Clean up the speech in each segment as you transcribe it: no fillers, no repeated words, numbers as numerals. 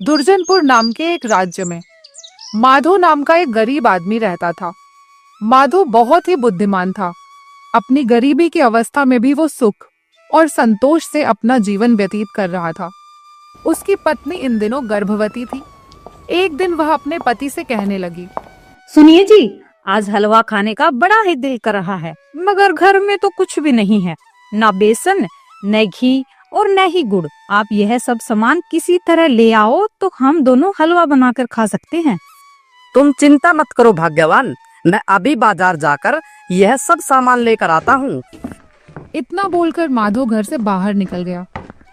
दुर्जनपुर नाम के एक राज्य में माधो नाम का एक गरीब आदमी रहता था। माधो बहुत ही बुद्धिमान था। अपनी गरीबी की अवस्था में भी वो सुख और संतोष से अपना जीवन व्यतीत कर रहा था। उसकी पत्नी इन दिनों गर्भवती थी। एक दिन वह अपने पति से कहने लगी, सुनिए जी, आज हलवा खाने का बड़ा ही दिल कर रहा है, मगर घर में तो कुछ भी नहीं है, न बेसन, न घी और न ही गुड़। आप यह सब सामान किसी तरह ले आओ तो हम दोनों हलवा बनाकर खा सकते हैं। तुम चिंता मत करो भाग्यवान, मैं अभी बाजार जाकर यह सब सामान लेकर आता हूँ। इतना बोलकर माधो घर से बाहर निकल गया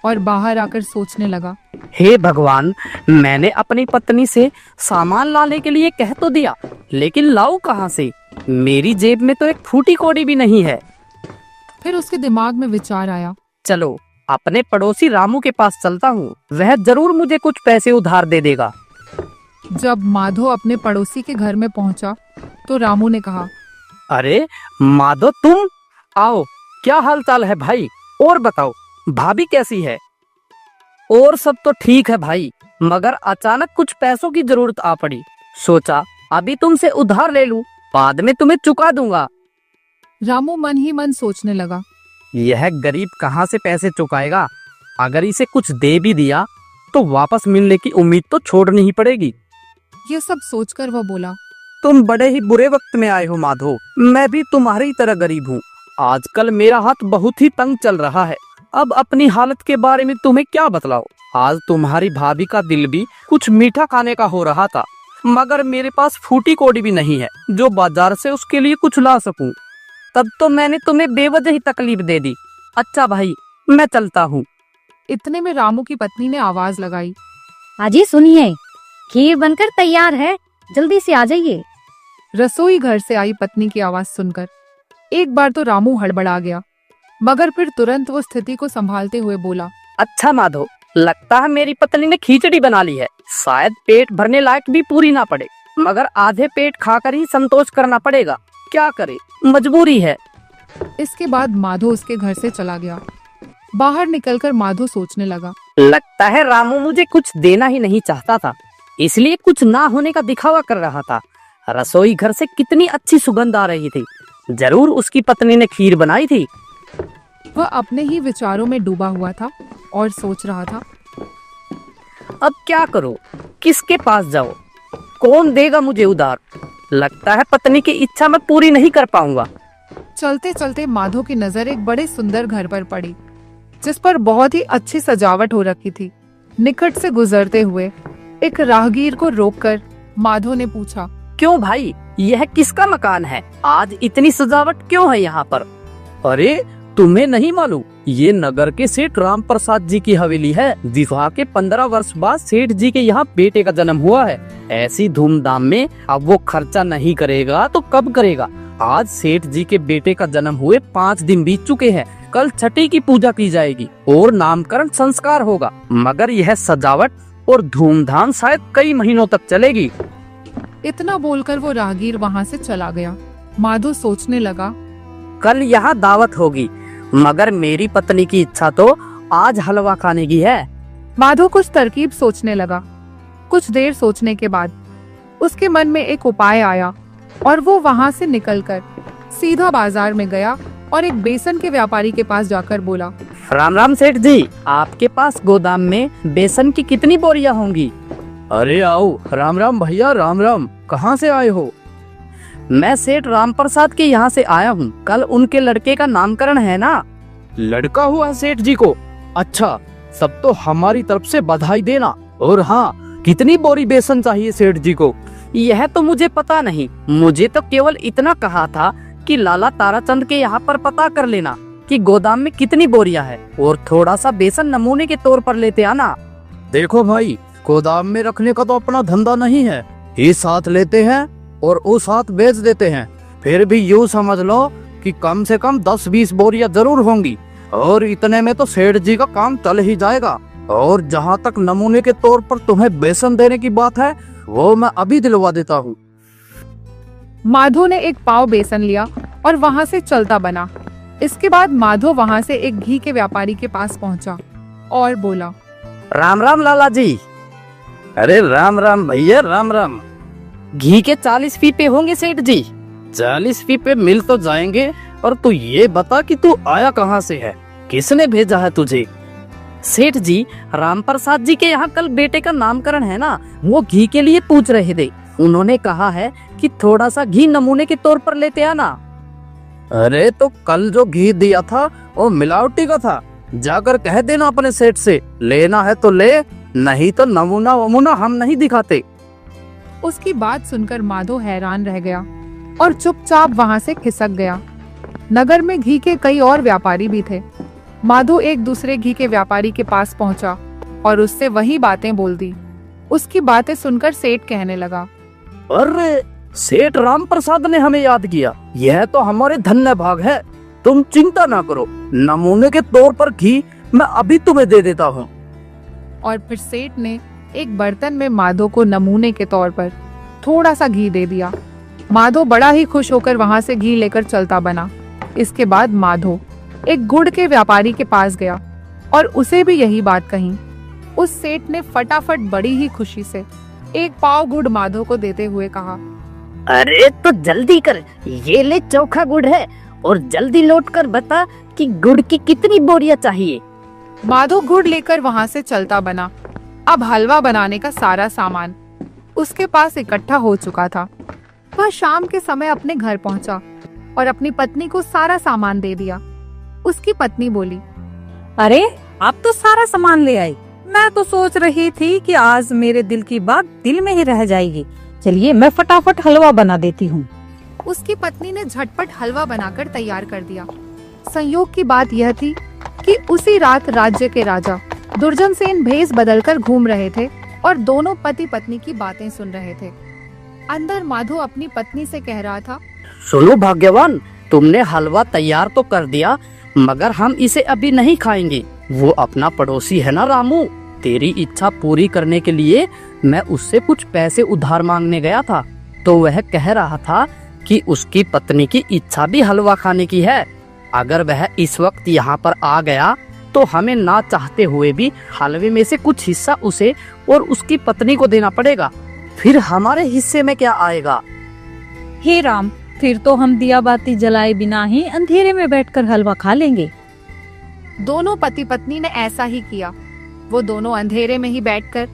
और बाहर आकर सोचने लगा, हे भगवान, मैंने अपनी पत्नी से सामान लाने के लिए कह तो दिया, लेकिन लाऊं कहाँ से? मेरी जेब में तो एक फूटी कौड़ी भी नहीं है। फिर उसके दिमाग में विचार आया, चलो अपने पड़ोसी रामू के पास चलता हूँ, वह जरूर मुझे कुछ पैसे उधार दे देगा। जब माधो अपने पड़ोसी के घर में पहुंचा तो रामू ने कहा, अरे माधो, तुम आओ, क्या हाल चाल है भाई? और बताओ, भाभी कैसी है? और सब तो ठीक है भाई, मगर अचानक कुछ पैसों की जरूरत आ पड़ी। सोचा अभी तुमसे उधार ले लूं, बाद में तुम्हें चुका दूंगा। रामू मन ही मन सोचने लगा, यह गरीब कहाँ से पैसे चुकाएगा? अगर इसे कुछ दे भी दिया तो वापस मिलने की उम्मीद तो छोड़नी ही पड़ेगी। ये सब सोचकर वह बोला, तुम बड़े ही बुरे वक्त में आए हो माधो, मैं भी तुम्हारी तरह गरीब हूँ। आजकल मेरा हाथ बहुत ही तंग चल रहा है। अब अपनी हालत के बारे में तुम्हें क्या बतलाओ। आज तुम्हारी भाभी का दिल भी कुछ मीठा खाने का हो रहा था, मगर मेरे पास फूटी कौड़ी भी नहीं है जो बाजार से उसके लिए कुछ ला सकूं। तब तो मैंने तुम्हें बेवजह ही तकलीफ दे दी। अच्छा भाई, मैं चलता हूँ। इतने में रामू की पत्नी ने आवाज लगाई, हाजी सुनिए, खीर बनकर तैयार है, जल्दी से आ जाइए। रसोई घर से आई पत्नी की आवाज सुनकर एक बार तो रामू हड़बड़ा गया, मगर फिर तुरंत वो स्थिति को संभालते हुए बोला, अच्छा माधो, लगता है मेरी पत्नी ने खिचड़ी बना ली है। शायद पेट भरने लायक भी पूरी ना पड़े, मगर आधे पेट खाकर ही संतोष करना पड़ेगा। क्या करे, मजबूरी है। इसके बाद माधो उसके घर से चला गया। बाहर निकलकर माधो सोचने लगा, लगता है रामू मुझे कुछ देना ही नहीं चाहता था, इसलिए कुछ ना होने का दिखावा कर रहा था। रसोई घर से कितनी अच्छी सुगंध आ रही थी, जरूर उसकी पत्नी ने खीर बनाई थी। वह अपने ही विचारों में डूबा हुआ था और सोच रहा था, अब क्या करूं? किसके पास जाऊं? कौन देगा मुझे उधार? लगता है पत्नी की इच्छा मैं पूरी नहीं कर पाऊंगा। चलते चलते माधो की नजर एक बड़े सुंदर घर पर पड़ी, जिस पर बहुत ही अच्छी सजावट हो रखी थी। निकट से गुजरते हुए एक राहगीर को रोककर माधो ने पूछा, क्यों भाई, यह किसका मकान है? आज इतनी सजावट क्यों है यहाँ पर? अरे तुम्हें नहीं मालूम, ये नगर के सेठ राम प्रसाद जी की हवेली है। विवाह के 15 वर्ष बाद सेठ जी के यहाँ बेटे का जन्म हुआ है। ऐसी धूमधाम में अब वो खर्चा नहीं करेगा तो कब करेगा? आज सेठ जी के बेटे का जन्म हुए 5 दिन बीत चुके हैं। कल छठी की पूजा की जाएगी और नामकरण संस्कार होगा, मगर यह सजावट और धूमधाम शायद कई महीनों तक चलेगी। इतना बोलकर वो राहगीर वहाँ से चला गया। माधो सोचने लगा, कल यहाँ दावत होगी, मगर मेरी पत्नी की इच्छा तो आज हलवा खाने की है। माधो कुछ तरकीब सोचने लगा। कुछ देर सोचने के बाद उसके मन में एक उपाय आया और वो वहाँ से निकलकर सीधा बाजार में गया और एक बेसन के व्यापारी के पास जाकर बोला, राम राम सेठ जी, आपके पास गोदाम में बेसन की कितनी बोरियां होंगी? अरे आओ, राम राम भैया, राम राम। कहाँ से आए हो? मैं सेठ राम प्रसाद के यहाँ से आया हूँ। कल उनके लड़के का नामकरण है ना। लड़का हुआ सेठ जी को? अच्छा, सब तो हमारी तरफ से बधाई देना। और हाँ, कितनी बोरी बेसन चाहिए सेठ जी को? यह तो मुझे पता नहीं, मुझे तो केवल इतना कहा था कि लाला ताराचंद के यहाँ पर पता कर लेना कि गोदाम में कितनी बोरियां है, और थोड़ा सा बेसन नमूने के तौर पर लेते आना। देखो भाई, गोदाम में रखने का तो अपना धंधा नहीं है। ये साथ लेते हैं और वो साथ बेच देते हैं। फिर भी यूँ समझ लो कि कम से कम 10-20 बोरियां जरूर होंगी, और इतने में तो सेठ जी का काम चल ही जाएगा। और जहाँ तक नमूने के तौर पर तुम्हें बेसन देने की बात है, वो मैं अभी दिलवा देता हूँ। माधो ने एक पाव बेसन लिया और वहाँ से चलता बना। इसके बाद माधो वहाँ से एक घी के व्यापारी के पास पहुँचा और बोला, राम राम लाला जी। अरे राम राम भैया, राम राम। घी के 40 पीपे होंगे सेठ जी। 40 पीपे मिल तो जाएंगे, और तू ये बता कि तू आया कहाँ से है, किसने भेजा है तुझे? सेठ जी, राम प्रसाद जी के यहाँ कल बेटे का नामकरण है ना, वो घी के लिए पूछ रहे थे। उन्होंने कहा है कि थोड़ा सा घी नमूने के तौर पर लेते आना। अरे तो कल जो घी दिया था वो मिलावटी का था, जाकर कह देना अपने सेठ से, लेना है तो ले, नहीं तो नमूना वमूना हम नहीं दिखाते। उसकी बात सुनकर माधो हैरान रह गया और चुपचाप वहां से खिसक गया। नगर में घी के कई और व्यापारी भी थे। माधो एक दूसरे घी के व्यापारी के पास पहुंचा और उससे वही बातें बोल दी। उसकी बातें सुनकर सेठ कहने लगा, अरे सेठ राम प्रसाद ने हमें याद किया, यह तो हमारे धन्य भाग है। तुम चिंता ना करो, नमूने के तौर पर घी मैं अभी तुम्हें दे देता हूँ। और फिर सेठ ने एक बर्तन में माधो को नमूने के तौर पर थोड़ा सा घी दे दिया। माधो बड़ा ही खुश होकर वहां से घी लेकर चलता बना। इसके बाद माधो एक गुड़ के व्यापारी के पास गया और उसे भी यही बात कही। उस सेठ ने फटाफट बड़ी ही खुशी से एक पाव गुड़ माधो को देते हुए कहा, अरे तो जल्दी कर, ये ले चोखा गुड़ है, और जल्दी लौट कर बता कि गुड़ की कितनी बोरियां चाहिए। माधो गुड़ लेकर वहां से चलता बना। अब हलवा बनाने का सारा सामान उसके पास इकट्ठा हो चुका था। वह शाम के समय अपने घर पहुंचा और अपनी पत्नी को सारा सामान दे दिया। उसकी पत्नी बोली, अरे आप तो सारा सामान ले आई, मैं तो सोच रही थी कि आज मेरे दिल की बात दिल में ही रह जाएगी। चलिए मैं फटाफट हलवा बना देती हूँ। उसकी पत्नी ने झटपट हलवा बनाकर तैयार कर दिया। संयोग की बात यह थी कि उसी रात राज्य के राजा दुर्जन सेन भेष बदलकर घूम रहे थे और दोनों पति पत्नी की बातें सुन रहे थे। अंदर माधो अपनी पत्नी से कह रहा था, सुनो भाग्यवान, तुमने हलवा तैयार तो कर दिया, मगर हम इसे अभी नहीं खाएंगे। वो अपना पड़ोसी है ना रामू, तेरी इच्छा पूरी करने के लिए मैं उससे कुछ पैसे उधार मांगने गया था, तो वह कह रहा था कि उसकी पत्नी की इच्छा भी हलवा खाने की है। अगर वह इस वक्त यहाँ पर आ गया तो हमें ना चाहते हुए भी हलवे में से कुछ हिस्सा उसे और उसकी पत्नी को देना पड़ेगा, फिर हमारे हिस्से में क्या आएगा? हे राम, फिर तो हम दिया बाती जलाए बिना ही अंधेरे में बैठकर हलवा खा लेंगे। दोनों पति पत्नी ने ऐसा ही किया। वो दोनों अंधेरे में ही बैठकर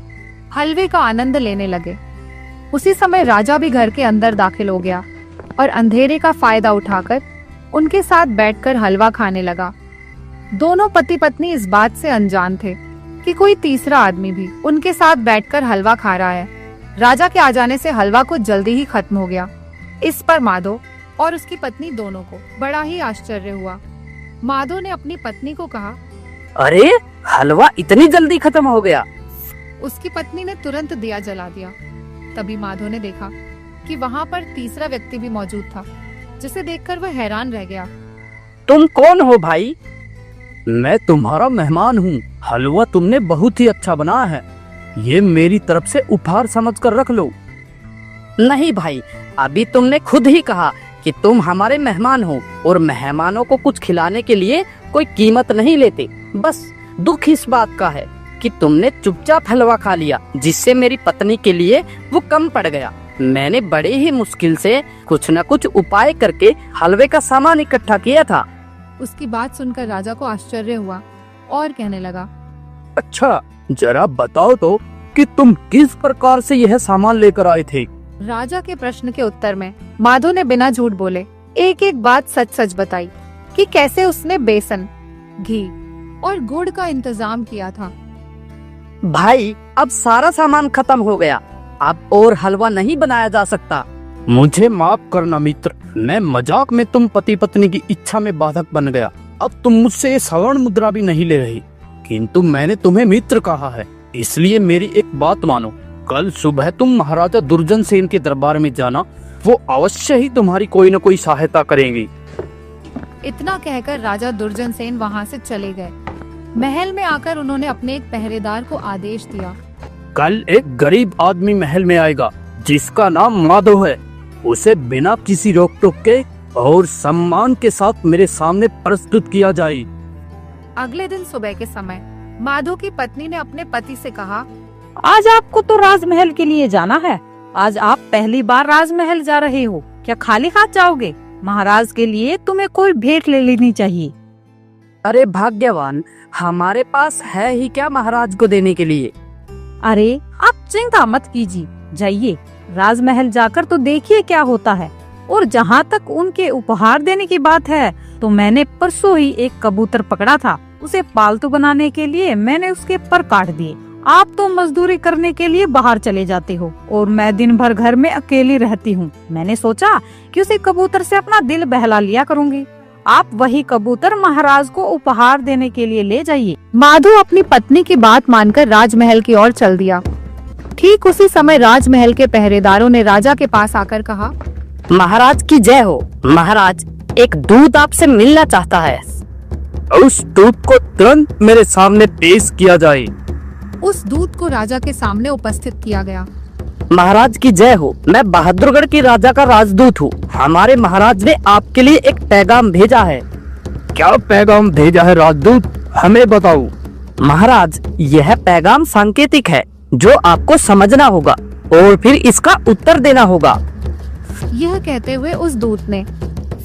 हलवे का आनंद लेने लगे। उसी समय राजा भी घर के अंदर दाखिल हो गया और अंधेरे का फायदा उठाकर उनके साथ बैठकर हलवा खाने लगा। दोनों पति पत्नी इस बात से अनजान थे कि कोई तीसरा आदमी भी उनके साथ बैठकर हलवा खा रहा है। राजा के आ जाने से हलवा कुछ जल्दी ही खत्म हो गया। इस पर माधो और उसकी पत्नी दोनों को बड़ा ही आश्चर्य हुआ। माधो ने अपनी पत्नी को कहा, अरे हलवा इतनी जल्दी खत्म हो गया। उसकी पत्नी ने तुरंत दिया जला दिया। तभी माधो ने देखा कि वहाँ पर तीसरा व्यक्ति भी मौजूद था, जिसे देखकर वह हैरान रह गया। तुम कौन हो भाई? मैं तुम्हारा मेहमान हूँ। हलवा तुमने बहुत ही अच्छा बनाया है, ये मेरी तरफ से उपहार समझकर रख लो। नहीं भाई, अभी तुमने खुद ही कहा कि तुम हमारे मेहमान हो और मेहमानों को कुछ खिलाने के लिए कोई कीमत नहीं लेते। बस दुख इस बात का है कि तुमने चुपचाप हलवा खा लिया, जिससे मेरी पत्नी के लिए वो कम पड़ गया। मैंने बड़े ही मुश्किल से कुछ न कुछ उपाय करके हलवे का सामान इकट्ठा किया था। उसकी बात सुनकर राजा को आश्चर्य हुआ और कहने लगा, अच्छा जरा बताओ तो कि तुम किस प्रकार से यह सामान लेकर आए थे? राजा के प्रश्न के उत्तर में माधो ने बिना झूठ बोले एक एक बात सच सच बताई कि कैसे उसने बेसन, घी और गुड़ का इंतजाम किया था। भाई अब सारा सामान खत्म हो गया, अब और हलवा नहीं बनाया जा सकता। मुझे माफ करना मित्र, मैं मजाक में तुम पति पत्नी की इच्छा में बाधक बन गया। अब तुम मुझसे ये स्वर्ण मुद्रा भी नहीं ले रही, किंतु मैंने तुम्हें मित्र कहा है, इसलिए मेरी एक बात मानो। कल सुबह तुम महाराजा दुर्जन सेन के दरबार में जाना, वो अवश्य ही तुम्हारी कोई न कोई सहायता करेंगी। इतना कहकर राजा दुर्जन सेन वहाँ से चले गए। महल में आकर उन्होंने अपने एक पहरेदार को आदेश दिया, कल एक गरीब आदमी महल में आएगा जिसका नाम माधव है। उसे बिना किसी रोक टोक के और सम्मान के साथ मेरे सामने प्रस्तुत किया जाए। अगले दिन सुबह के समय माधो की पत्नी ने अपने पति से कहा, आज आपको तो राजमहल के लिए जाना है। आज आप पहली बार राजमहल जा रहे हो, क्या खाली हाथ जाओगे? महाराज के लिए तुम्हें कोई भेंट ले लेनी चाहिए। अरे भाग्यवान, हमारे पास है ही क्या महाराज को देने के लिए। अरे आप चिंता मत कीजिए, जाइए राजमहल जाकर तो देखिए क्या होता है। और जहाँ तक उनके उपहार देने की बात है, तो मैंने परसों ही एक कबूतर पकड़ा था। उसे पालतू बनाने के लिए मैंने उसके पर काट दिए। आप तो मजदूरी करने के लिए बाहर चले जाते हो और मैं दिन भर घर में अकेली रहती हूँ। मैंने सोचा कि उसे कबूतर से अपना दिल बहला लिया करूँगी। आप वही कबूतर महाराज को उपहार देने के लिए ले जाइए। माधो अपनी पत्नी की बात मानकर राजमहल की ओर चल दिया। ठीक उसी समय राजमहल के पहरेदारों ने राजा के पास आकर कहा, महाराज की जय हो। महाराज, एक दूत आपसे मिलना चाहता है। उस दूत को तुरंत मेरे सामने पेश किया जाए। उस दूत को राजा के सामने उपस्थित किया गया। महाराज की जय हो। मैं बहादुरगढ़ के राजा का राजदूत हूँ। हमारे महाराज ने आपके लिए एक पैगाम भेजा है। क्या पैगाम भेजा है राजदूत? हमें बताओ। महाराज, यह पैगाम सांकेतिक है जो आपको समझना होगा और फिर इसका उत्तर देना होगा। यह कहते हुए उस दूत ने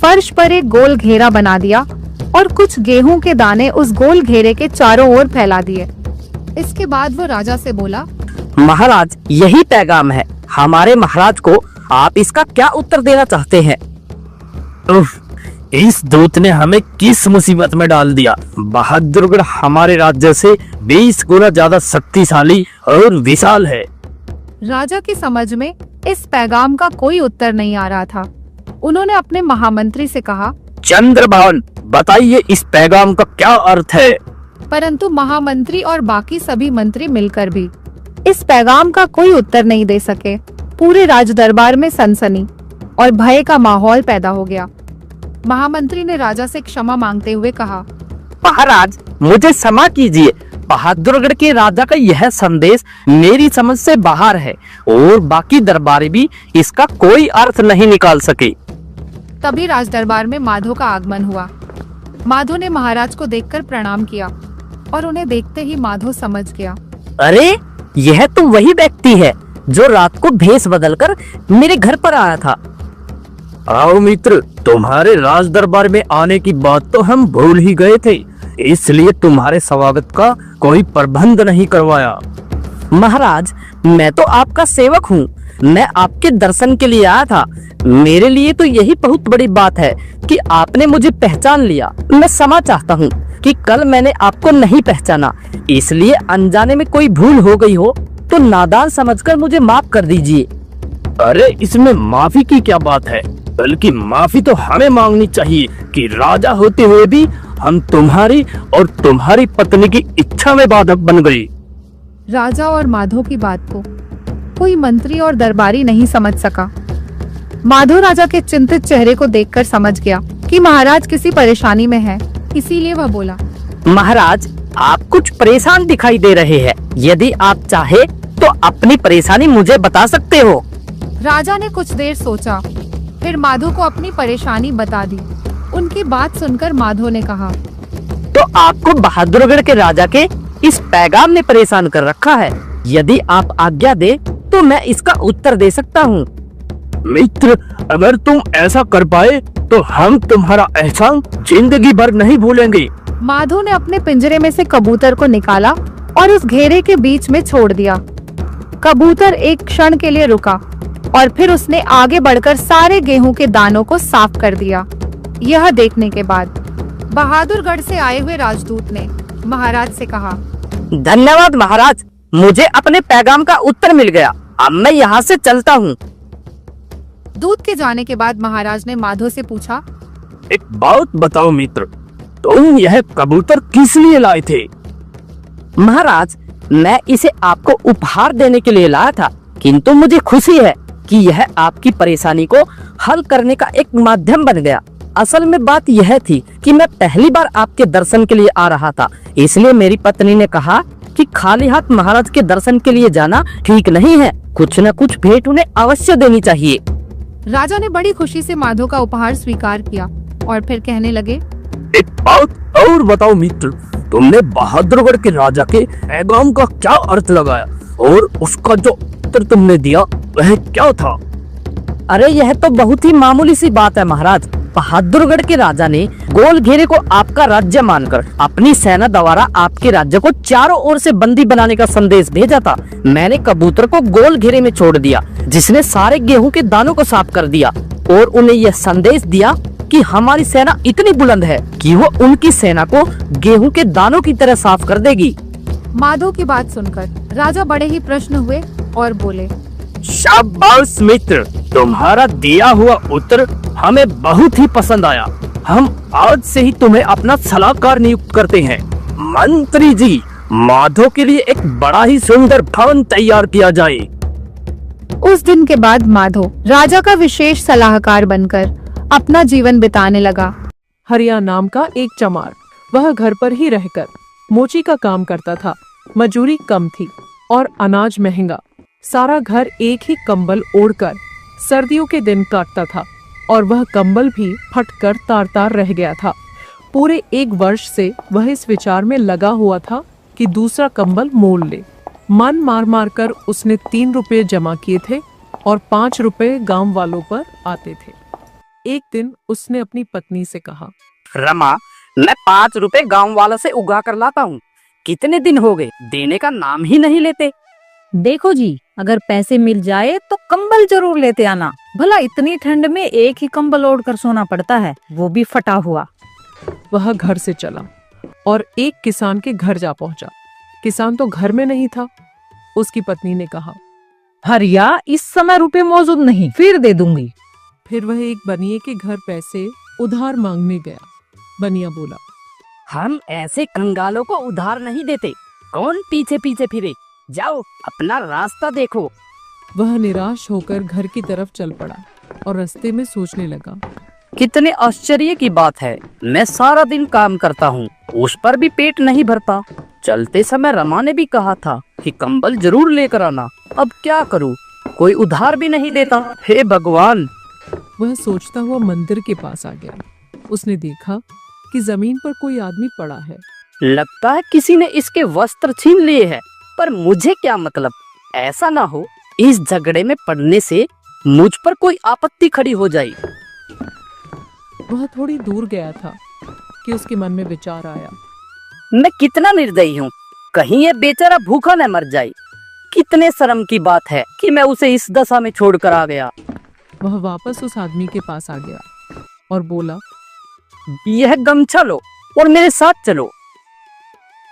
फर्श पर एक गोल घेरा बना दिया और कुछ गेहूं के दाने उस गोल घेरे के चारों ओर फैला दिए। इसके बाद वो राजा से बोला, महाराज, यही पैगाम है। हमारे महाराज को आप इसका क्या उत्तर देना चाहते हैं? उफ, इस दूत ने हमें किस मुसीबत में डाल दिया। बहादुरगढ़ हमारे राज्य से 20 गुना ज्यादा शक्तिशाली और विशाल है। राजा की समझ में इस पैगाम का कोई उत्तर नहीं आ रहा था। उन्होंने अपने महामंत्री से कहा, चंद्रभान, बताइए इस पैगाम का क्या अर्थ है? परंतु महामंत्री और बाकी सभी मंत्री मिलकर भी इस पैगाम का कोई उत्तर नहीं दे सके। पूरे राज दरबार में सनसनी और भय का माहौल पैदा हो गया। महामंत्री ने राजा से क्षमा मांगते हुए कहा, महाराज, मुझे क्षमा कीजिए। बहादुरगढ़ के राजा का यह संदेश मेरी समझ से बाहर है और बाकी दरबारी भी इसका कोई अर्थ नहीं निकाल सके। तभी राज दरबार में माधो का आगमन हुआ। माधो ने महाराज को देखकर प्रणाम किया और उन्हें देखते ही माधो समझ गया। अरे, यह तो वही व्यक्ति है जो रात को भेष बदलकर मेरे घर पर आया था। आओ मित्र, तुम्हारे राज दरबार में आने की बात तो हम भूल ही गए थे, इसलिए तुम्हारे स्वागत का कोई प्रबंध नहीं करवाया। महाराज, मैं तो आपका सेवक हूँ। मैं आपके दर्शन के लिए आया था। मेरे लिए तो यही बहुत बड़ी बात है कि आपने मुझे पहचान लिया। मैं क्षमा चाहता हूँ कि कल मैंने आपको नहीं पहचाना, इसलिए अनजाने में कोई भूल हो गई हो तो नादान समझकर मुझे माफ कर दीजिए। अरे, इसमें माफी की क्या बात है? बल्कि माफी तो हमें मांगनी चाहिए कि राजा होते हुए भी हम तुम्हारी और तुम्हारी पत्नी की इच्छा में बाधक बन गए। राजा और माधो की बात को कोई मंत्री और दरबारी नहीं समझ सका। माधो राजा के चिंतित चेहरे को देखकर समझ गया कि महाराज किसी परेशानी में है, इसीलिए वह बोला, महाराज, आप कुछ परेशान दिखाई दे रहे हैं। यदि आप चाहे तो अपनी परेशानी मुझे बता सकते हो। राजा ने कुछ देर सोचा, फिर माधो को अपनी परेशानी बता दी। उनकी बात सुनकर माधो ने कहा, तो आपको बहादुरगढ़ के राजा के इस पैगाम ने परेशान कर रखा है। यदि आप आज्ञा दे तो मैं इसका उत्तर दे सकता हूँ। मित्र, अगर तुम ऐसा कर पाए तो हम तुम्हारा एहसान जिंदगी भर नहीं भूलेंगे। माधो ने अपने पिंजरे में से कबूतर को निकाला और उस घेरे के बीच में छोड़ दिया। कबूतर एक क्षण के लिए रुका और फिर उसने आगे बढ़कर सारे गेहूं के दानों को साफ कर दिया। यह देखने के बाद बहादुरगढ़ से आए हुए राजदूत ने महाराज से कहा, धन्यवाद महाराज, मुझे अपने पैगाम का उत्तर मिल गया। अब मैं यहाँ से चलता हूँ। दूत के जाने के बाद महाराज ने माधो से पूछा, एक बात बताओ मित्र, तुम यह कबूतर किस लिए लाए थे? महाराज, मैं इसे आपको उपहार देने के लिए लाया था, किंतु मुझे खुशी है कि यह आपकी परेशानी को हल करने का एक माध्यम बन गया। असल में बात यह थी कि मैं पहली बार आपके दर्शन के लिए आ रहा था, इसलिए मेरी पत्नी ने कहा कि खाली हाथ महाराज के दर्शन के लिए जाना ठीक नहीं है। कुछ न कुछ भेंट उन्हें अवश्य देनी चाहिए। राजा ने बड़ी खुशी से माधो का उपहार स्वीकार किया और फिर कहने लगे, एक बात और बताओ मित्र, तुमने बहादुरगढ़ के राजा के पैगाम का क्या अर्थ लगाया? और उसका जो उत्तर तुमने दिया वह क्या था? अरे यह तो बहुत ही मामूली सी बात है महाराज। बहादुरगढ़ के राजा ने गोल घेरे को आपका राज्य मानकर अपनी सेना द्वारा आपके राज्य को चारों ओर से बंदी बनाने का संदेश भेजा था। मैंने कबूतर को गोल घेरे में छोड़ दिया, जिसने सारे गेहूं के दानों को साफ कर दिया और उन्हें यह संदेश दिया कि हमारी सेना इतनी बुलंद है कि वो उनकी सेना को गेहूं के दानों की तरह साफ कर देगी। माधो की बात सुनकर राजा बड़े ही प्रसन्न हुए और बोले, शाबाश मित्र, तुम्हारा दिया हुआ उत्तर हमें बहुत ही पसंद आया। हम आज से ही तुम्हें अपना सलाहकार नियुक्त करते हैं। मंत्री जी, माधो के लिए एक बड़ा ही सुंदर भवन तैयार किया जाए। उस दिन के बाद माधो राजा का विशेष सलाहकार बनकर अपना जीवन बिताने लगा। हरिया नाम का एक चमार, वह घर पर ही रहकर मोची का काम करता था। मजूरी कम थी और अनाज महंगा। सारा घर एक ही कंबल ओढ़कर सर्दियों के दिन काटता था और वह कंबल भी फटकर तार तार रह गया था। पूरे 1 वर्ष से वह इस विचार में लगा हुआ था कि दूसरा कंबल मोल ले। मन मार मार कर उसने 3 रुपये जमा किए थे और 5 रुपये गांव वालों पर आते थे। एक दिन उसने अपनी पत्नी से कहा, रमा, मैं 5 रुपए गांव वालों से उगा कर लाता हूँ। कितने दिन हो गए, देने का नाम ही नहीं लेते। देखो जी, अगर पैसे मिल जाए तो कंबल जरूर लेते आना। भला इतनी ठंड में एक ही कंबल ओढ़कर सोना पड़ता है, वो भी फटा हुआ। वह घर से चला और एक किसान के घर जा पहुंचा। किसान तो घर में नहीं था। उसकी पत्नी ने कहा, हरिया, इस समय रुपए मौजूद नहीं, फिर दे दूंगी। फिर वह एक बनिए के घर पैसे उधार मांगने गया। बनिया बोला, हम ऐसे कंगालों को उधार नहीं देते। कौन पीछे पीछे फिरे, जाओ अपना रास्ता देखो। वह निराश होकर घर की तरफ चल पड़ा और रास्ते में सोचने लगा, कितने आश्चर्य की बात है, मैं सारा दिन काम करता हूँ, उस पर भी पेट नहीं भरता। चलते समय रमा ने भी कहा था कि कंबल जरूर लेकर आना। अब क्या करूँ, कोई उधार भी नहीं देता। हे भगवान। वह सोचता हुआ मंदिर के पास आ गया। उसने देखा कि जमीन पर कोई आदमी पड़ा है। लगता है किसी ने इसके वस्त्र छीन लिए हैं, पर मुझे क्या मतलब। ऐसा ना हो इस झगड़े में पड़ने से मुझ पर कोई आपत्ति खड़ी हो जाए। वह थोड़ी दूर गया था कि उसके मन में विचार आया, मैं कितना निर्दयी हूँ, कहीं ये बेचारा भूखा न मर जाए। कितने शर्म की बात है कि मैं उसे इस दशा में छोड़कर आ गया। वह वापस उस आदमी के पास आ गया और बोला, यह गमछा लो और मेरे साथ चलो।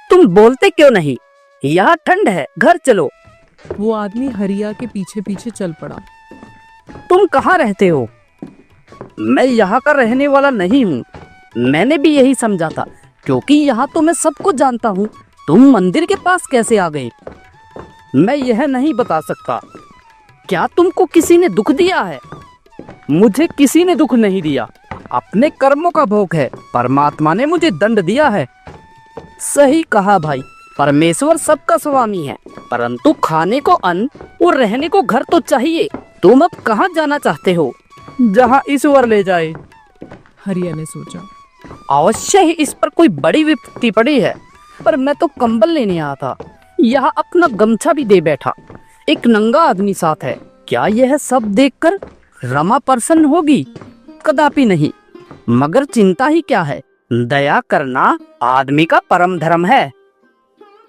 तुम बोलते क्यों नहीं, यहाँ ठंड है, घर चलो। वो आदमी हरिया के पीछे पीछे चल पड़ा। तुम कहाँ रहते हो? मैं यहाँ का रहने वाला नहीं हूँ। मैंने भी यही समझा था, क्योंकि यहाँ तो मैं सबको जानता हूँ। तुम मंदिर के पास कैसे आ गए? मैं यह नहीं बता सकता। क्या तुमको किसी ने दुख दिया है? मुझे किसी ने दुख नहीं दिया, अपने कर्मों का भोग है। परमात्मा ने मुझे दंड दिया है। सही कहा भाई, परमेश्वर सबका स्वामी है, परंतु खाने को अन्न और रहने को घर तो चाहिए। तुम अब कहाँ जाना चाहते हो? जहाँ ईश्वर ले जाए। हरिया ने सोचा, अवश्य ही इस पर कोई बड़ी विपत्ति पड़ी है, पर मैं तो कंबल लेने आया था। यहाँ अपना गमछा भी दे बैठा। एक नंगा आदमी साथ है। क्या यह सब देखकर रमा प्रसन्न होगी? कदापि नहीं। मगर चिंता ही क्या है, दया करना आदमी का परम धर्म है।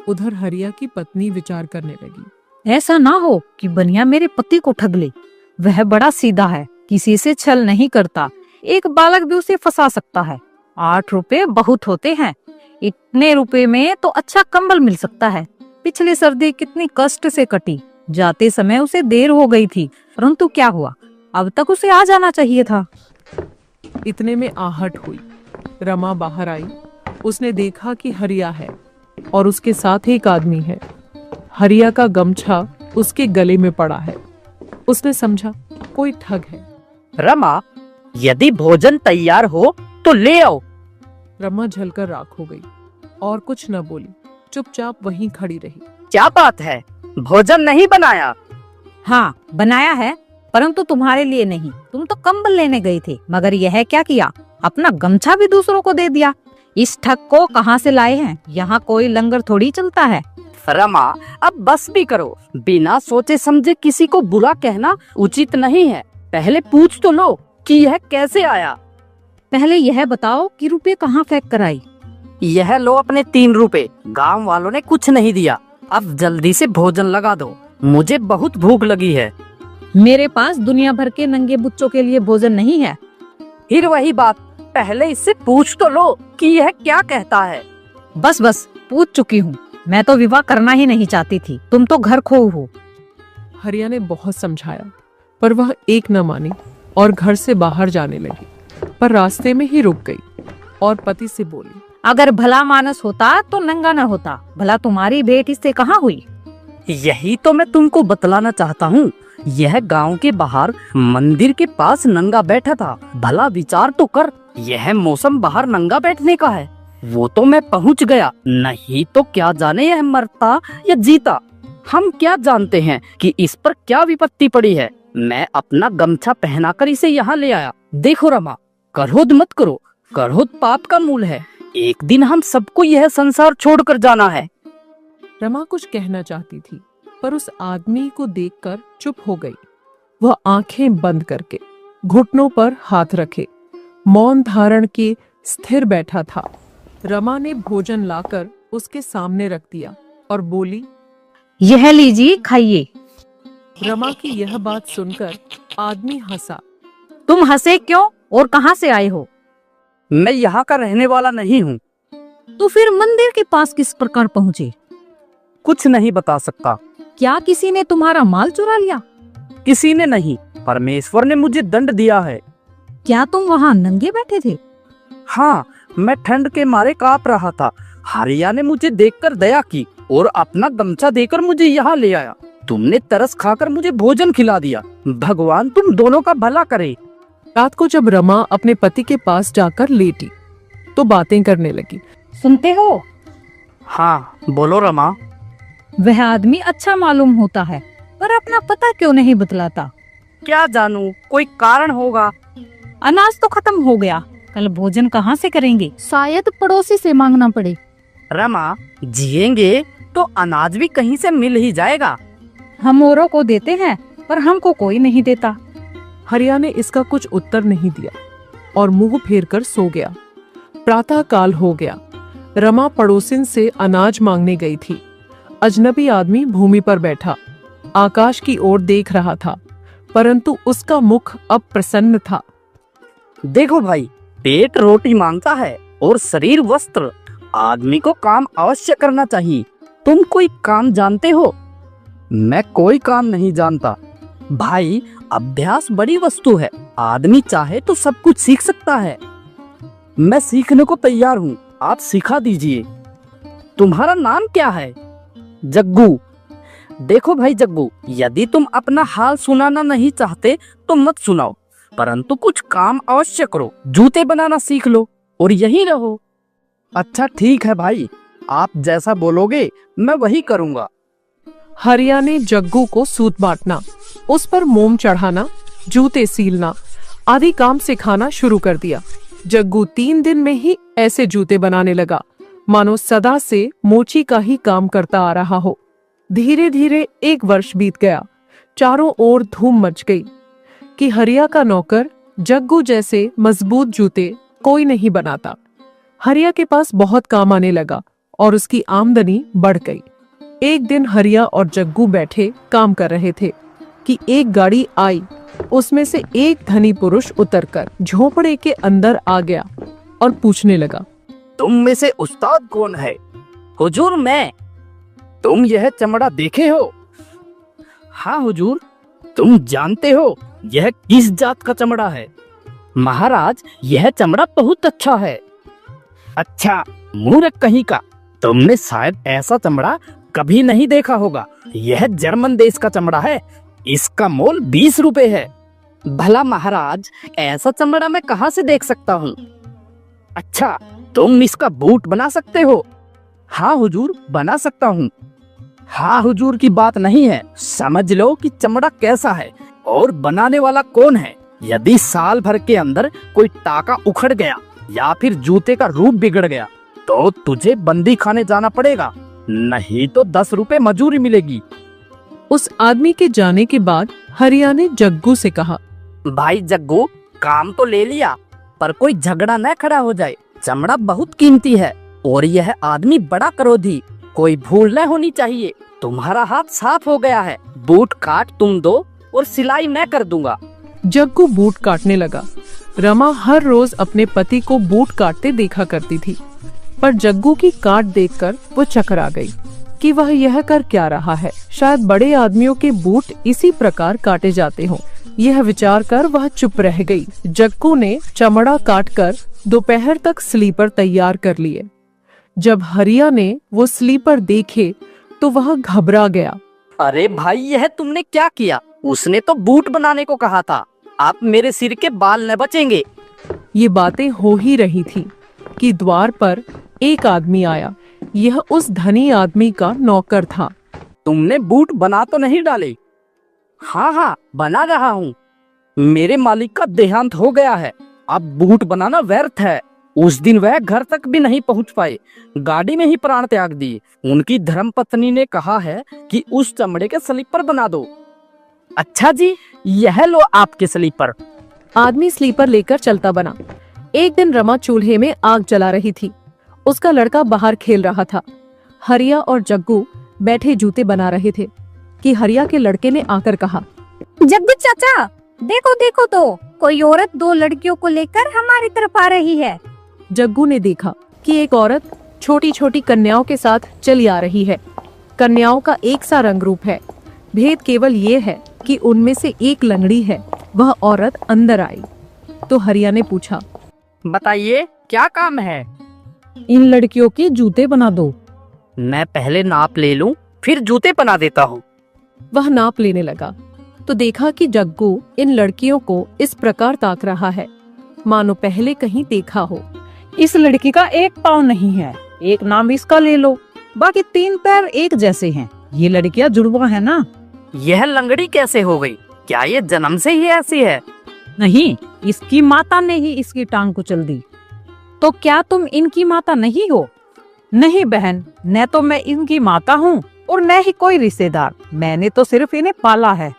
उधर हरिया की पत्नी विचार करने लगी, ऐसा ना हो कि बनिया मेरे पति को ठग ले। वह बड़ा सीधा है, किसी से छल नहीं करता। एक बालक भी उसे फंसा सकता है। 8 रुपए बहुत होते हैं। इतने रुपए में तो अच्छा कंबल मिल सकता है। पिछली सर्दी कितनी कष्ट से कटी। जाते समय उसे देर हो गई थी, परंतु क्या हुआ, अब तक उसे आ जाना चाहिए था। इतने में आहट हुई। रमा बाहर आई। उसने देखा कि हरिया है और उसके साथ एक आदमी है। हरिया का गमछा उसके गले में पड़ा है। उसने समझा कोई ठग है। रमा, यदि भोजन तैयार हो तो ले आओ। रमा झलकर राख हो गई और कुछ न बोली, चुपचाप वहीं खड़ी रही। क्या बात है, भोजन नहीं बनाया? हाँ, बनाया है, परंतु तुम्हारे लिए नहीं। तुम तो कंबल लेने गए थे, मगर यह क्या किया, अपना गमछा भी दूसरों को दे दिया। इस ठग को कहाँ से लाए हैं? यहाँ कोई लंगर थोड़ी चलता है। रमा, अब बस भी करो। बिना सोचे समझे किसी को बुरा कहना उचित नहीं है। पहले पूछ तो लो कि यह कैसे आया। पहले यह बताओ कि रुपए कहाँ फेंक कर आई। यह लो अपने 3 रुपए। गांव वालों ने कुछ नहीं दिया। अब जल्दी से भोजन लगा दो, मुझे बहुत भूख लगी है। मेरे पास दुनिया भर के नंगे बच्चों के लिए भोजन नहीं है। फिर वही बात, पहले इससे पूछ तो लो कि यह क्या कहता है। बस बस पूछ चुकी हूँ। मैं तो विवाह करना ही नहीं चाहती थी, तुम तो घर खो हो। हरिया ने बहुत समझाया पर वह एक न मानी और घर से बाहर जाने लगी, पर रास्ते में ही रुक गई और पति से बोली, अगर भला मानस होता तो नंगा न होता। भला तुम्हारी भेंट इससे कहाँ हुई? यही तो मैं तुमको बतलाना चाहता हूँ। यह गांव के बाहर मंदिर के पास नंगा बैठा था। भला विचार तो कर, यह मौसम बाहर नंगा बैठने का है। वो तो मैं पहुँच गया, नहीं तो क्या जाने यह मरता या जीता। हम क्या जानते हैं कि इस पर क्या विपत्ति पड़ी है। मैं अपना गमछा पहनाकर इसे यहाँ ले आया। देखो रमा, क्रोध मत करो, क्रोध पाप का मूल है। एक दिन हम सबको यह संसार छोड़कर जाना है। रमा कुछ कहना चाहती थी पर उस आदमी को देखकर चुप हो गई। वह आंखें बंद करके घुटनों पर हाथ रखे मौन धारण के स्थिर बैठा था। रमा ने भोजन लाकर उसके सामने रख दिया और बोली, यह लीजिए, खाइए। रमा की यह बात सुनकर आदमी हंसा। तुम हंसे क्यों और कहाँ से आए हो? मैं यहाँ का रहने वाला नहीं हूँ। तो फिर मंदिर के पास किस प्रकार पहुँचे? कुछ नहीं बता सकता। क्या किसी ने तुम्हारा माल चुरा लिया? किसी ने नहीं, परमेश्वर ने मुझे दंड दिया है। क्या तुम वहाँ नंगे बैठे थे? हाँ, मैं ठंड के मारे कांप रहा था। हरिया ने मुझे देखकर दया की और अपना गमछा देकर मुझे यहाँ ले आया। तुमने तरस खाकर मुझे भोजन खिला दिया। भगवान तुम दोनों का भला करे। रात को जब रमा अपने पति के पास जाकर लेटी तो बातें करने लगी। सुनते हो? हाँ बोलो रमा। वह आदमी अच्छा मालूम होता है पर अपना पता क्यों नहीं बतलाता? क्या जानूं, कोई कारण होगा। अनाज तो खत्म हो गया, कल भोजन कहाँ से करेंगे? शायद पड़ोसी से मांगना पड़े। रमा, जिएंगे तो अनाज भी कहीं से मिल ही जाएगा। हम औरों को देते हैं पर हमको कोई नहीं देता। हरिया ने इसका कुछ उत्तर नहीं दिया और मुंह फेर कर सो गया। प्रातः काल हो गया। रमा पड़ोसिन से अनाज मांगने गई थी। अजनबी आदमी भूमि पर बैठा आकाश की ओर देख रहा था, परंतु उसका मुख अब प्रसन्न था। देखो भाई, पेट रोटी मांगता है और शरीर वस्त्र। आदमी को काम अवश्य करना चाहिए। तुम कोई काम जानते हो? मैं कोई काम नहीं जानता। भाई, अभ्यास बड़ी वस्तु है। आदमी चाहे तो सब कुछ सीख सकता है। मैं सीखने को तैयार हूँ, आप सिखा दीजिए। तुम्हारा नाम क्या है? जग्गू। देखो भाई जग्गू, यदि तुम अपना हाल सुनाना नहीं चाहते तो मत सुनाओ, परंतु कुछ काम अवश्य करो। जूते बनाना सीख लो और यहीं रहो। अच्छा ठीक है भाई, आप जैसा बोलोगे मैं वही करूँगा। हरिया ने जग्गू को सूत बांटना, उस पर मोम चढ़ाना, जूते सीलना आदि काम सिखाना शुरू कर दिया। जग्गू 3 दिन में ही ऐसे जूते बनाने लगा मानो सदा से मोची का ही काम करता आ रहा हो। धीरे धीरे 1 वर्ष बीत गया। चारों ओर धूम मच गई कि हरिया का नौकर जग्गू जैसे मजबूत जूते कोई नहीं बनाता। हरिया के पास बहुत काम आने लगा और उसकी आमदनी बढ़ गई। एक दिन हरिया और जग्गू बैठे काम कर रहे थे कि एक गाड़ी आई। उसमें से एक धनी पुरुष उतरकर झोपड़े के अंदर आ गया और पूछने लगा, तुम में से उस्ताद कौन है? हुजूर, मैं। तुम यह चमड़ा देखे हो? हाँ हुजूर। तुम जानते हो यह किस जात का चमड़ा है? महाराज, यह चमड़ा बहुत अच्छा है। अच्छा, मूर्ख कहीं का, तुमने शायद ऐसा चमड़ा कभी नहीं देखा होगा। यह जर्मन देश का चमड़ा है। इसका मोल 20 रुपए है। भला महाराज, ऐसा चमड़ा मैं कहाँ से देख सकता हूँ? अच्छा, तुम इसका बूट बना सकते हो? हाँ हुजूर, बना सकता हूँ। हाँ हुजूर की बात नहीं है, समझ लो कि चमड़ा कैसा है और बनाने वाला कौन है। यदि साल भर के अंदर कोई टाका उखड़ गया या फिर जूते का रूप बिगड़ गया तो तुझे बंदी खाने जाना पड़ेगा नहीं तो 10 रुपए मजूरी मिलेगी। उस आदमी के जाने के बाद हरिया ने जग्गू से कहा, भाई जग्गू, काम तो ले लिया, पर कोई झगड़ा न खड़ा हो जाए। चमड़ा बहुत कीमती है और यह आदमी बड़ा क्रोधी, कोई भूल न होनी चाहिए। तुम्हारा हाथ साफ हो गया है, बूट काट तुम दो और सिलाई मैं कर दूंगा। जग्गू बूट काटने लगा। रमा हर रोज अपने पति को बूट काटते देखा करती थी, पर जग्गू की काट देखकर वो चकरा गई कि वह यह कर क्या रहा है। शायद बड़े आदमियों के बूट इसी प्रकार काटे जाते हों। यह विचार कर वह चुप रह गई। जग्गू ने चमड़ा काटकर दोपहर तक स्लीपर तैयार कर लिए। जब हरिया ने वो स्लीपर देखे तो वह घबरा गया। अरे भाई, यह तुमने क्या किया? उसने तो बूट बनाने को कहा था। आप मेरे सिर के बाल न बचेंगे। ये बातें हो ही रही थी कि द्वार पर एक आदमी आया। यह उस धनी आदमी का नौकर था। तुमने बूट बना तो नहीं डाले? हाँ हाँ, बना रहा हूँ। मेरे मालिक का देहांत हो गया है, अब बूट बनाना व्यर्थ है। उस दिन वह घर तक भी नहीं पहुँच पाए, गाड़ी में ही प्राण त्याग दिए। उनकी धर्मपत्नी ने कहा है कि उस चमड़े के स्लीपर बना दो। अच्छा जी, यह लो आपके स्लीपर। आदमी स्लीपर लेकर चलता बना। एक दिन रमा चूल्हे में आग जला रही थी। उसका लड़का बाहर खेल रहा था। हरिया और जग्गू बैठे जूते बना रहे थे कि हरिया के लड़के ने आकर कहा, जग्गू चाचा, देखो देखो तो कोई औरत 2 लड़कियों को लेकर हमारी तरफ आ रही है। जग्गू ने देखा कि एक औरत छोटी छोटी कन्याओं के साथ चली आ रही है। कन्याओं का एक सा रंग रूप है। भेद केवल ये है कि उनमें से एक लंगड़ी है। वह औरत अंदर आई तो हरिया ने पूछा, बताइए क्या काम है? इन लड़कियों के जूते बना दो। मैं पहले नाप ले लूं, फिर जूते बना देता हूँ। वह नाप लेने लगा तो देखा कि जग्गू इन लड़कियों को इस प्रकार ताक रहा है मानो पहले कहीं देखा हो। इस लड़की का एक पाँव नहीं है, एक नाम इसका ले लो, बाकी 3 पैर एक जैसे हैं। ये लड़कियां जुड़वा है ना? यह लंगड़ी कैसे हो गई? क्या ये जन्म से ही ऐसी है? नहीं, इसकी माता ने ही इसकी टांग कुचल दी। तो क्या तुम इनकी माता नहीं हो? नहीं बहन, न तो मैं इनकी माता हूँ और न ही कोई रिश्तेदार। मैंने तो सिर्फ इन्हें पाला है।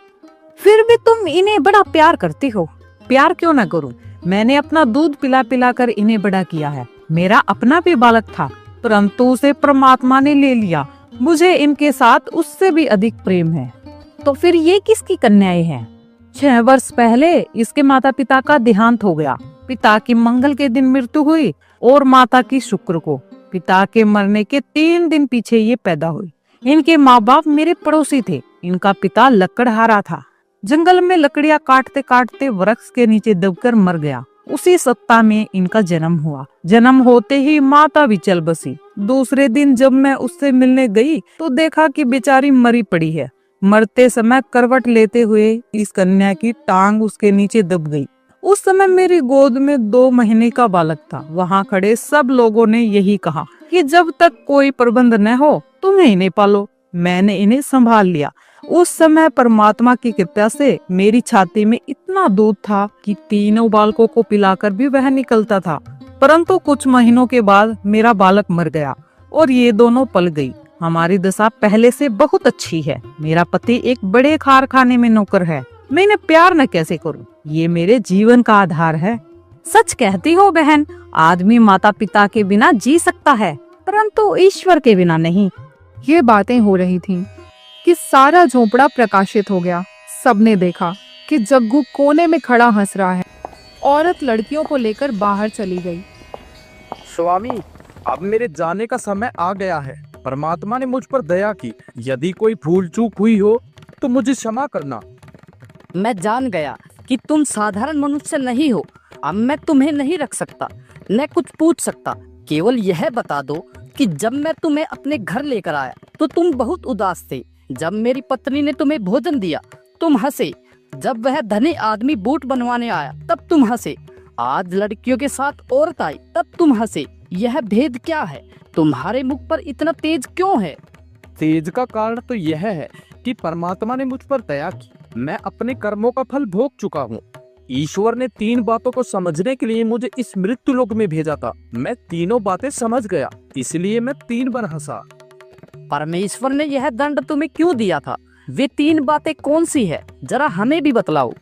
फिर भी तुम इन्हें बड़ा प्यार करती हो। प्यार क्यों न करूं? मैंने अपना दूध पिला पिला कर इन्हें बड़ा किया है। मेरा अपना भी बालक था, परंतु उसे परमात्मा ने ले लिया। मुझे इनके साथ उससे भी अधिक प्रेम है। तो फिर ये किसकी कन्याएं हैं? 6 वर्ष पहले इसके माता पिता का देहांत हो गया। पिता की मंगल के दिन मृत्यु हुई और माता की शुक्र को। पिता के मरने के 3 दिन पीछे ये पैदा हुई। इनके माँ बाप मेरे पड़ोसी थे। इनका पिता लकड़हारा था। जंगल में लकड़ियां काटते काटते वृक्ष के नीचे दबकर मर गया। उसी सप्ताह में इनका जन्म हुआ। जन्म होते ही माता भी चल बसी। दूसरे दिन जब मैं उससे मिलने गई तो देखा कि बेचारी मरी पड़ी है। मरते समय करवट लेते हुए इस कन्या की टांग उसके नीचे दब गई। उस समय मेरी गोद में 2 महीने का बालक था। वहाँ खड़े सब लोगों ने यही कहा कि जब तक कोई प्रबंध न हो तुम्हें इन्हें पालो। मैंने इन्हें संभाल लिया। उस समय परमात्मा की कृपा से मेरी छाती में इतना दूध था कि 3 बालकों को पिलाकर भी वह निकलता था। परंतु कुछ महीनों के बाद मेरा बालक मर गया और ये दोनों पल गई। हमारी दशा पहले से बहुत अच्छी है। मेरा पति एक बड़े कारखाने में नौकर है। मैं इन्हें प्यार न कैसे करूं? ये मेरे जीवन का आधार है। सच कहती हो बहन, आदमी माता पिता के बिना जी सकता है, परंतु ईश्वर के बिना नहीं। ये बातें हो रही थीं कि सारा झोंपड़ा प्रकाशित हो गया। सबने देखा कि जग्गू कोने में खड़ा हंस रहा है। औरत लड़कियों को लेकर बाहर चली गई। स्वामी, अब मेरे जाने का समय आ गया है। परमात्मा ने मुझ पर दया की। यदि कोई भूल चूक हुई हो तो मुझे क्षमा करना। मैं जान गया कि तुम साधारण मनुष्य नहीं हो। अब मैं तुम्हें नहीं रख सकता, न कुछ पूछ सकता। केवल यह बता दो कि जब मैं तुम्हें अपने घर लेकर आया तो तुम बहुत उदास थे। जब मेरी पत्नी ने तुम्हें भोजन दिया तुम हंसे। जब वह धनी आदमी बूट बनवाने आया तब तुम हंसे। आज लड़कियों के साथ औरत आई तब तुम हंसे। यह भेद क्या है? तुम्हारे मुख पर इतना तेज क्यों है? तेज का कारण तो यह है कि परमात्मा ने मुझ पर दया की। मैं अपने कर्मों का फल भोग चुका हूँ। ईश्वर ने 3 बातों को समझने के लिए मुझे इस मृत्यु लोक में भेजा था। मैं तीनों बातें समझ गया, इसलिए मैं 3 बार हंसा। परमेश्वर ने यह दंड तुम्हें क्यों दिया था? वे 3 बातें कौन सी है, जरा हमें भी बतलाओ।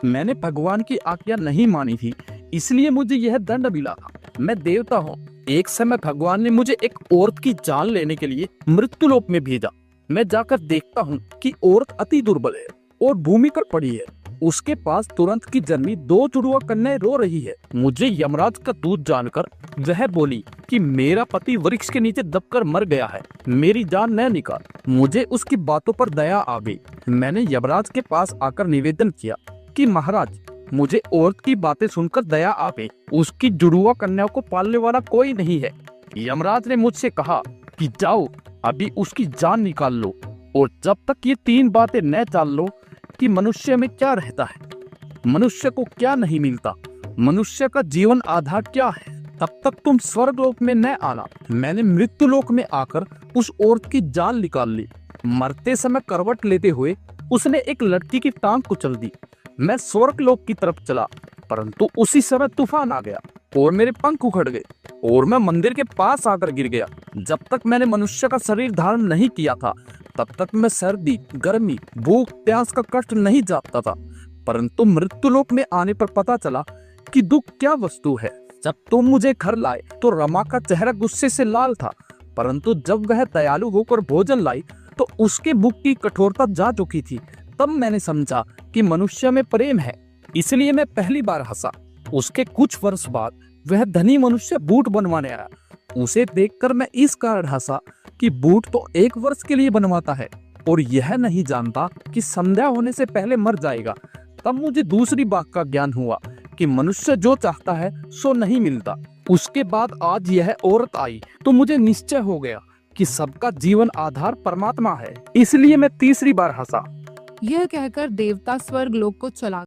मैंने भगवान की आज्ञा नहीं मानी थी, इसलिए मुझे यह दंड मिला था। मैं देवता हूँ। एक समय भगवान ने मुझे एक औरत की जान लेने के लिए मृत्युलोक में भेजा। मैं जाकर देखता हूँ कि औरत अति दुर्बल है और भूमि पर पड़ी है। उसके पास तुरंत की जन्मी 2 जुड़वा कन्याएं रो रही है। मुझे यमराज का दूत जानकर वह बोली कि मेरा पति वृक्ष के नीचे दबकर मर गया है, मेरी जान न निकाल। मुझे उसकी बातों पर दया आ गई। मैंने यमराज के पास आकर निवेदन किया कि महाराज, मुझे औरत की बातें सुनकर दया आ गई। उसकी जुड़वा कन्याओं को पालने वाला कोई नहीं है। यमराज ने मुझसे कहा कि जाओ, अभी उसकी जान निकाल लो, और जब तक ये 3 बातें न जान लो कि मनुष्य में क्या रहता है, मनुष्य को क्या नहीं मिलता, मनुष्य का जीवन आधार क्या है, तब तक तुम स्वर्गलोक में न आना। मैंने मृत्युलोक में आकर उस औरत की जान निकाल ली। मरते समय करवट लेते हुए उसने एक लड़की की टांग कुचल दी। मैं स्वर्गलोक की तरफ चला, परंतु उसी समय तूफान आ गया और मेरे पंख उखड़ गए और मैं मंदिर के पास आकर गिर गया। जब तक मैंने मनुष्य का शरीर धारण नहीं किया था, तब तक मैं सर्दी, गर्मी, भूख, प्यास का कष्ट नहीं जानता था। परंतु मृत्युलोक में आने पर पता चला कि दुख क्या वस्तु है। जब तुम मुझे घर लाए तो रमा का चेहरा गुस्से से लाल था, परंतु जब वह दयालु होकर भोजन लाई तो उसके मुख की कठोरता जा चुकी थी। तब मैंने समझा कि मनुष्य में प्रेम है, इसलिए मैं पहली बार हंसा। उसके कुछ वर्ष बाद वह धनी मनुष्य बूट बनवाने आया। उसे देखकर मैं इस कारण हंसा कि बूट तो 1 वर्ष के लिए बनवाता है और यह नहीं जानता कि संध्या होने से पहले मर जाएगा। तब मुझे दूसरी बात का ज्ञान हुआ कि मनुष्य जो चाहता है सो नहीं मिलता। उसके बाद आज यह औरत आई तो मुझे निश्चय हो गया कि सबका जीवन आधार परमात्मा है, इसलिए मैं तीसरी बार हंसा। यह कहकर देवता स्वर्ग लोक को चला